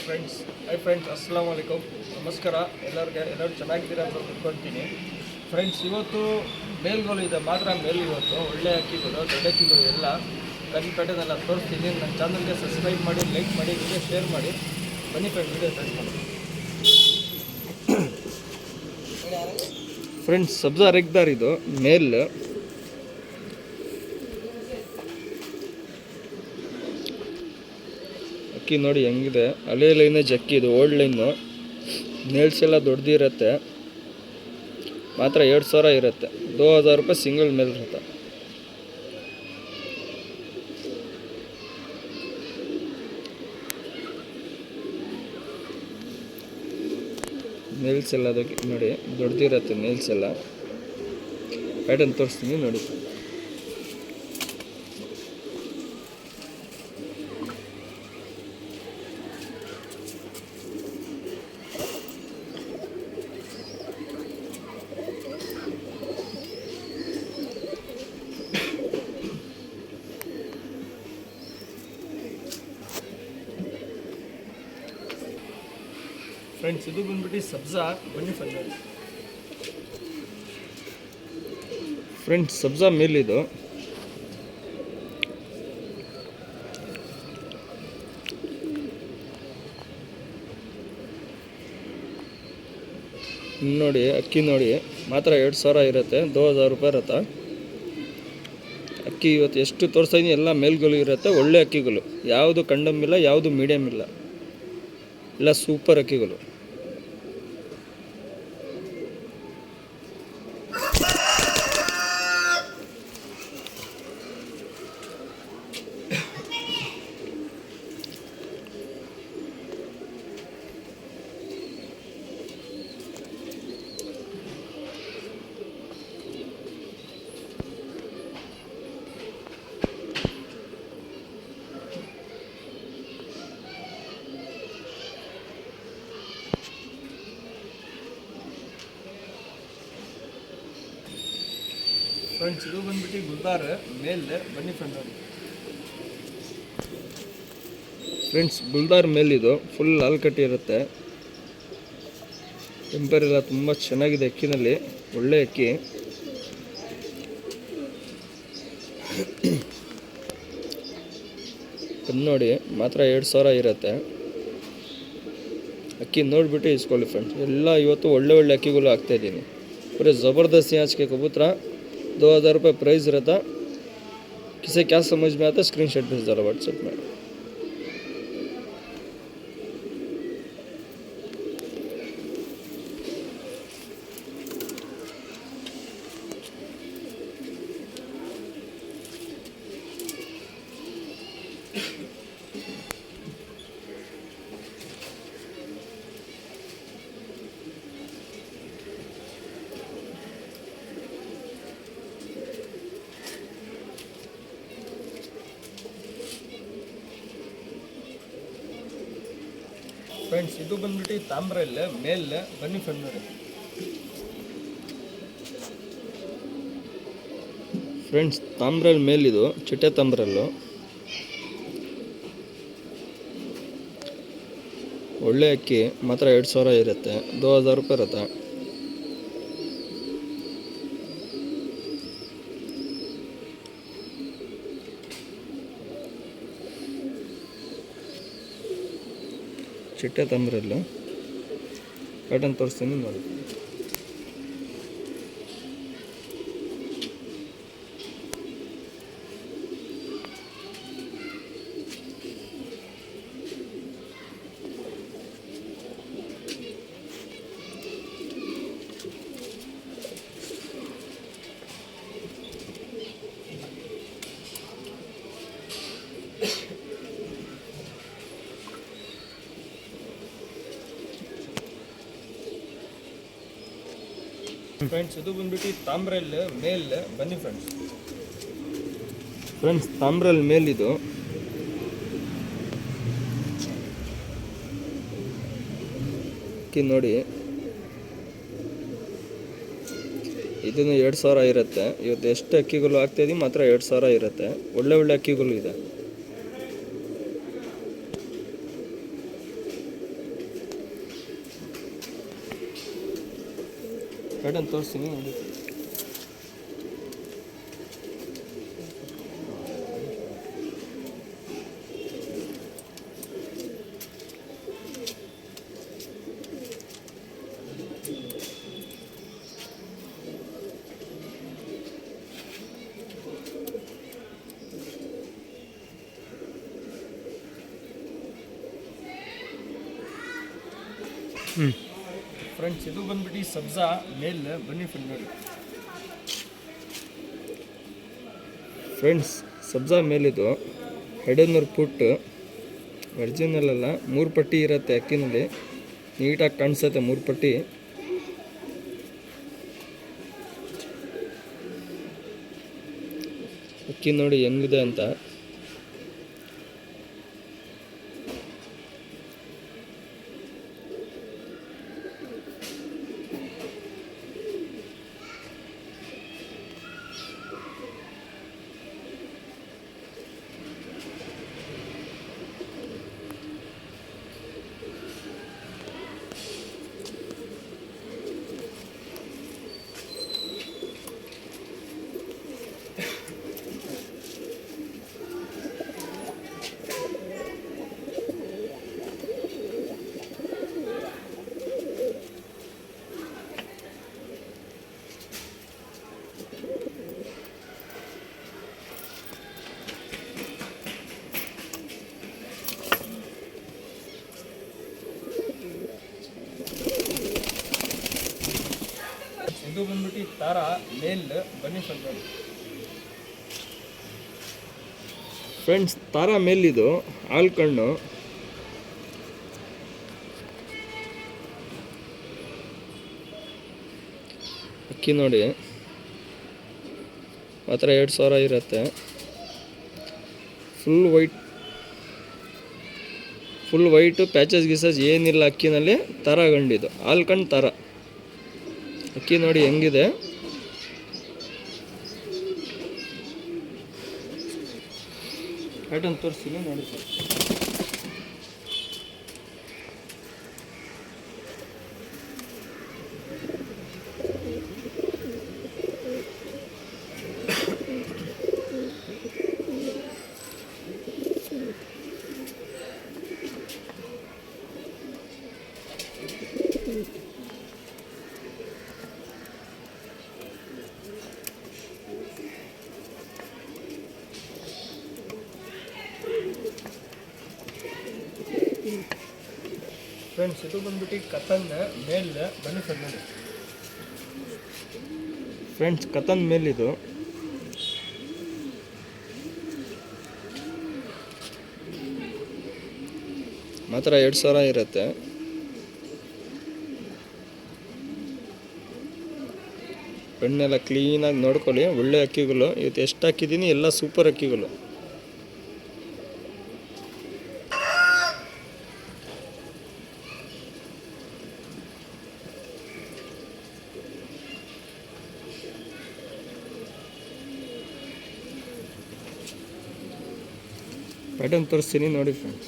Friends ಅಸ್ಸಲಾಮು ಅಲೈಕುಮ್, ನಮಸ್ಕಾರ. ಎಲ್ಲರೂ ಚೆನ್ನಾಗಿದ್ದೀರಾ ಅಂತ ತಿಳ್ಕೊತೀನಿ. ಫ್ರೆಂಡ್ಸ್, ಇವತ್ತು ಮೇಲ್ಗಳು ಇದೆ ಮಾತ್ರ ಮೇಲ್. ಇವತ್ತು ಒಳ್ಳೆ ಅಕ್ಕಿಗಳು, ದೊಡ್ಡ ಅಕ್ಕಿಗಳು ಎಲ್ಲ ಕಟ್ಟೆನೆಲ್ಲ ತೋರಿಸ್ತೀನಿ. ನನ್ನ ಚಾನಲ್ಗೆ ಸಬ್ಸ್ಕ್ರೈಬ್ ಮಾಡಿ, ಲೈಕ್ ಮಾಡಿ, ವಿಡಿಯೋ ಶೇರ್ ಮಾಡಿ. ಬನ್ನಿ ಫ್ರೆಂಡ್ಸ್, ವಿಡಿಯೋ ಸ್ಟಾರ್ಟ್ ಮಾಡಿ. ಫ್ರೆಂಡ್ಸ್, ಸಬ್ಜಾ ರೆಗ್ದಾರ್ ಇದು ಮೇಲ್. ಅಕ್ಕಿ ನೋಡಿ ಹೆಂಗಿದೆ, ಹಳೆ ಲೈನೇ ಜಕ್ಕಿ. ಇದು ಓಲ್ಡ್ ಲೈನು. ನೇಲ್ಸ್ ಎಲ್ಲ ದೊಡ್ಡದಿರುತ್ತೆ, ಮಾತ್ರ 2000 ಇರುತ್ತೆ. 2000 ರೂಪಾಯಿ ಸಿಂಗಲ್ ಮೇಲ್ ಇರುತ್ತೆ. ನೇಲ್ಸ್ ಎಲ್ಲ ಅದಕ್ಕೆ ನೋಡಿ ದೊಡ್ಡದಿರುತ್ತೆ. ನೇಲ್ಸ್ ಎಲ್ಲ ಪ್ಯಾಟರ್ನ್ ತೋರಿಸ್ತೀನಿ ನೋಡಿ. ಫ್ರೆಂಡ್ಸ್, ಇದು ಬಂದ್ಬಿಟ್ಟು ಸಬ್ಜಾ. ಬನ್ನಿ ಫ್ರೆಂಡ್ಸ್, ಸಬ್ಜಾ ಮೇಲಿದು. ನೋಡಿ ಅಕ್ಕಿ ನೋಡಿ, ಮಾತ್ರ 2000 ಇರುತ್ತೆ. 2000 ರೂಪಾಯಿ ಇರುತ್ತೆ ಅಕ್ಕಿ. ಇವತ್ತು ಎಷ್ಟು ತೋರಿಸ್ತಾಯಿದ್ದೀನಿ ಎಲ್ಲ ಮೇಲ್ಗಳು ಇರುತ್ತೆ. ಒಳ್ಳೆ ಅಕ್ಕಿಗಳು, ಯಾವುದು ಕಂಡಮ್ ಇಲ್ಲ, ಯಾವುದು ಮೀಡಿಯಮ್ ಇಲ್ಲ, ಎಲ್ಲ ಸೂಪರ್ ಅಕ್ಕಿಗಳು. ಫ್ರೆಂಡ್ಸ್, ಇದು ಬಂದ್ಬಿಟ್ಟು ಗುಲ್ದಾರ್ ಮೇಲ್. ಬನ್ನಿ ಫ್ರೆಂಡ್ಸ್, ಗುಲ್ದಾರ್ ಮೇಲ್. ಇದು ಫುಲ್ ಹಾಲ್ಕಟ್ಟಿ ಇರುತ್ತೆ. ಟೆಂಪರ್ ಎಲ್ಲ ತುಂಬ ಚೆನ್ನಾಗಿದೆ ಅಕ್ಕಿನಲ್ಲಿ, ಒಳ್ಳೆ ಅಕ್ಕಿ. ಅದು ನೋಡಿ, ಮಾತ್ರ 2000 ಇರುತ್ತೆ ಅಕ್ಕಿ. ನೋಡಿಬಿಟ್ಟು ಇಸ್ಕೊಳ್ಳಿ ಫ್ರೆಂಡ್ಸ್. ಎಲ್ಲ ಇವತ್ತು ಒಳ್ಳೆ ಅಕ್ಕಿಗಳು ಹಾಕ್ತಾಯಿದ್ದೀನಿ. पूरे ज़बरदस्त आज के कबूतरा. 2000 रुपये प्राइस रहता. किसे क्या समझ में आता है स्क्रीनशॉट भेज डालो व्हाट्सएप में. ಫ್ರೆಂಡ್ಸ್, ಇದು ಬಂದ್ಬಿಟ್ಟು ತಾಮ್ರಲ್ ಮೇಲ್. ಬನ್ನಿ ಫ್ರೆಂಡ್ ನೋಡಿ. ಫ್ರೆಂಡ್ಸ್, ತಾಮ್ರಲ್ ಮೇಲ್. ಇದು ಚಿಟ್ಟೆ ತಾಮ್ರಲ್ಲು, ಒಳ್ಳೆ ಅಕ್ಕಿ. ಮಾತ್ರ 2000 ಇರುತ್ತೆ. 2000 ರೂಪಾಯಿ ಇರುತ್ತೆ. ಚಿಟ್ಟೆ ತಾಮ್ರಲ್ಲು ಪ್ಯಾಟರ್ನ್ ತೋರಿಸ್ತೀನಿ ನೋಡಿ. ಫ್ರೆಂಡ್ಸ್, ಇದು ಬಂದ್ಬಿಟ್ಟು ತಾಮ್ರಲ್ ಮೇಲ್. ಬನ್ನಿ ಫ್ರೆಂಡ್ಸ್, ತಾಮ್ರಲ್ ಮೇಲ್. ಇದು ಅಕ್ಕಿ ನೋಡಿ, ಇದನ್ನು 2000 ಇರುತ್ತೆ. ಇವತ್ತು ಎಷ್ಟು ಅಕ್ಕಿಗಳು ಹಾಕ್ತಾಯಿದ್ದೀವಿ, ಮಾತ್ರ 2000 ಇರುತ್ತೆ. ಒಳ್ಳೆ ಅಕ್ಕಿಗಳು ಇದೆ. ಪ್ಯಾಟರ್ನ್ ತೋರಿಸ್ತೀನಿ ನೋಡಿ. ಫ್ರೆಂಡ್ಸ್ ಇದು ಬಂದ್ಬಿಟ್ಟು ಸಬ್ಜಾ ಮೇಲ್ ಬನ್ನಿ ಫ್ರೆಂಡ್ ನೋಡಿ. ಫ್ರೆಂಡ್ಸ್ ಸಬ್ಜಾ ಮೇಲಿದು 200 ಫುಟ್ ಒರಿಜಿನಲ್ ಅಲ್ಲ, 3 ಪಟ್ಟಿ ಇರುತ್ತೆ ಅಕ್ಕಿನಲ್ಲಿ, ನೀಟಾಗಿ ಕಾಣಿಸುತ್ತೆ 3 ಪಟ್ಟಿ. ಅಕ್ಕಿ ನೋಡಿ ಹೆಂಗಿದೆ ಅಂತ. ಇದು ಬಂದ್ಬಿಟ್ಟು ತಾರಾ ಮೇಲ್ ಬನ್ನಿ ಫ್ರೆಂಡ್ಸ್. ತಾರಾ ಮೇಲಿದು ಹಾಲು ಕಣ್ಣು. ಅಕ್ಕಿ ನೋಡಿ ಮಾತ್ರ 2000 ಇರುತ್ತೆ. ಫುಲ್ ವೈಟು, ಪ್ಯಾಚಸ್ ಗೀಸಸ್ ಏನಿಲ್ಲ ಅಕ್ಕಿನಲ್ಲಿ. ತಾರಾ ಗಂಡಿದು ಹಾಲು ಕಣ್ಣು ತಾರಾ. ಅಕ್ಕಿ ನೋಡಿ ಹೆಂಗಿದೆ. ಪ್ಯಾಟರ್ನ್ ತೋರಿಸ್ತೀನಿ ನೋಡಿ. ಫ್ರೆಂಡ್ಸ್ ಇದು ಬಂದ್ಬಿಟ್ಟು ಕತನ್ ಮೇಲ್ ಬನ್ನಿ ಸರ್ ನೋಡಿ. ಫ್ರೆಂಡ್ಸ್ ಕತನ್ ಮೇಲಿದು ಮಾತ್ರ 2000 ಇರುತ್ತೆ. ಬೆಣ್ಣೆಲ್ಲ ಕ್ಲೀನಾಗಿ ನೋಡ್ಕೊಳ್ಳಿ. ಒಳ್ಳೆ ಅಕ್ಕಿಗಳು ಇವತ್ತು ಎಷ್ಟು ಹಾಕಿದ್ದೀನಿ, ಎಲ್ಲ ಸೂಪರ್ ಅಕ್ಕಿಗಳು. ಪ್ಯಾಟರ್ನ್ ತೋರಿಸ್ತೀನಿ ನೋಡಿ ಫ್ರೆಂಡ್ಸ್.